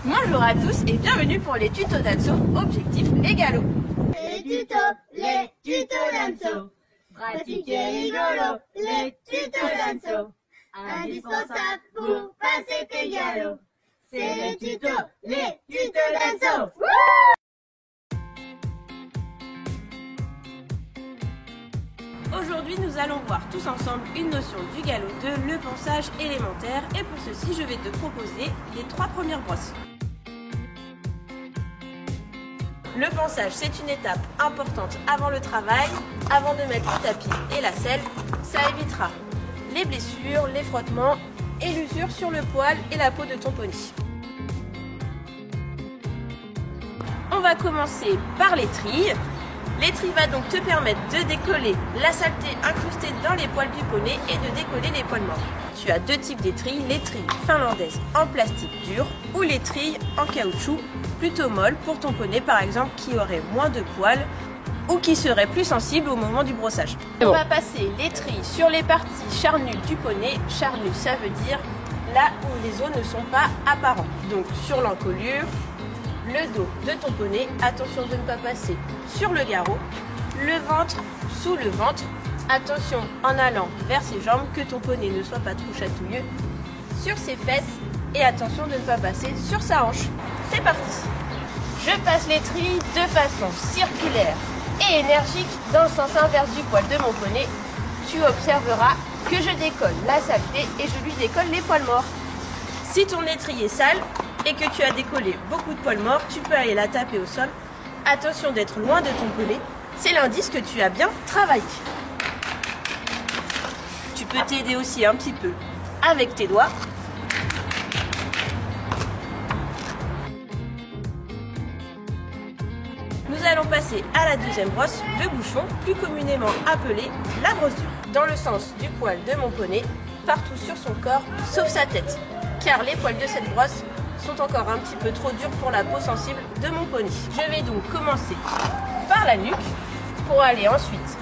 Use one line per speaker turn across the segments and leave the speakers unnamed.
Bonjour à tous et bienvenue pour les tutos d'Anso, objectif les galops.
Les tutos d'Anso. Pratique et rigolo, les tutos d'Anso. Indispensable pour passer tes galops. C'est les tutos d'Anso.
Aujourd'hui, nous allons voir tous ensemble une notion du galop 2, le ponçage élémentaire. Et pour ceci, je vais te proposer les 3 premières brosses. Le ponçage, c'est une étape importante avant le travail. Avant de mettre le tapis et la selle, ça évitera les blessures, les frottements et l'usure sur le poil et la peau de ton poney. On va commencer par l'étrille. L'étrille va donc te permettre de décoller la saleté incrustée dans les poils du poney et de décoller les poils morts. Tu as 2 types d'étrilles, l'étrille finlandaise en plastique dur ou l'étrille en caoutchouc plutôt molle pour ton poney par exemple qui aurait moins de poils ou qui serait plus sensible au moment du brossage. On va passer l'étrille sur les parties charnues du poney. Charnu, ça veut dire là où les os ne sont pas apparents. Donc sur l'encolure, le dos de ton poney, attention de ne pas passer sur le garrot, le ventre, sous le ventre, attention en allant vers ses jambes, que ton poney ne soit pas trop chatouilleux, sur ses fesses et attention de ne pas passer sur sa hanche. C'est parti! Je passe l'étrille de façon circulaire et énergique dans le sens inverse du poil de mon poney. Tu observeras que je décolle la saleté et je lui décolle les poils morts. Si ton étrille est sale, et que tu as décollé beaucoup de poils morts, tu peux aller la taper au sol. Attention d'être loin de ton poney, c'est l'indice que tu as bien travaillé. Tu peux t'aider aussi un petit peu avec tes doigts. Nous allons passer à la deuxième brosse, le bouchon, plus communément appelé la brosse dure. Dans le sens du poil de mon poney, partout sur son corps, sauf sa tête. Car les poils de cette brosse sont encore un petit peu trop durs pour la peau sensible de mon poney. Je vais donc commencer par la nuque pour aller ensuite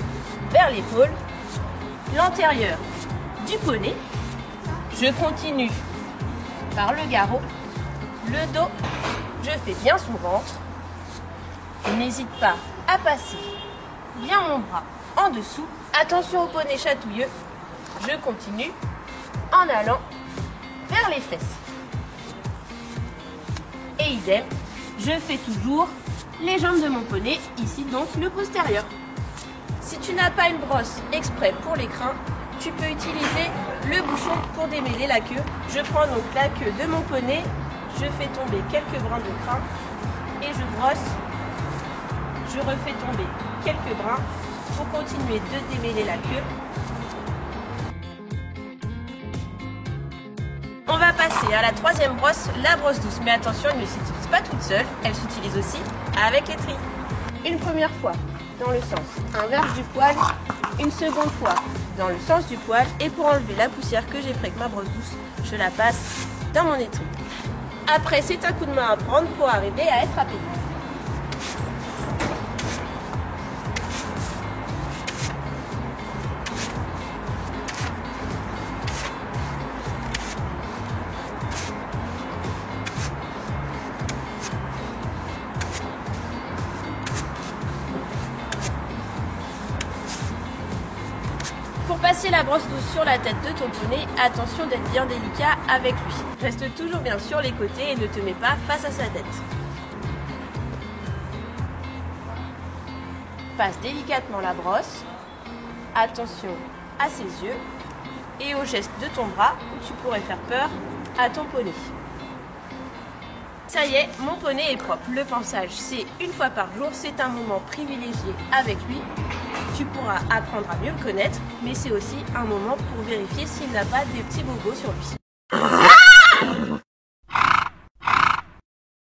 vers l'épaule, l'antérieur du poney. Je continue par le garrot, le dos, je fais bien son ventre. Je n'hésite pas à passer bien mon bras en dessous. Attention au poney chatouilleux. Je continue en allant vers les fesses. Et idem, je fais toujours les jambes de mon poney, ici donc le postérieur. Si tu n'as pas une brosse exprès pour les crins, tu peux utiliser le bouchon pour démêler la queue. Je prends donc la queue de mon poney, je fais tomber quelques brins de crin et je brosse. Je refais tomber quelques brins pour continuer de démêler la queue. On va passer à la troisième brosse, la brosse douce. Mais attention, elle ne s'utilise pas toute seule, elle s'utilise aussi avec l'étrille. Une première fois dans le sens inverse du poil, une seconde fois dans le sens du poil. Et pour enlever la poussière que j'ai pris avec ma brosse douce, je la passe dans mon étrille. Après, c'est un coup de main à prendre pour arriver à être rapide. Pour passer la brosse douce sur la tête de ton poney, attention d'être bien délicat avec lui. Reste toujours bien sur les côtés et ne te mets pas face à sa tête. Passe délicatement la brosse. Attention à ses yeux et au geste de ton bras où tu pourrais faire peur à ton poney. Ça y est, mon poney est propre. Le ponçage, c'est une fois par jour. C'est un moment privilégié avec lui. Tu pourras apprendre à mieux le connaître, mais c'est aussi un moment pour vérifier s'il n'a pas des petits bobos sur lui.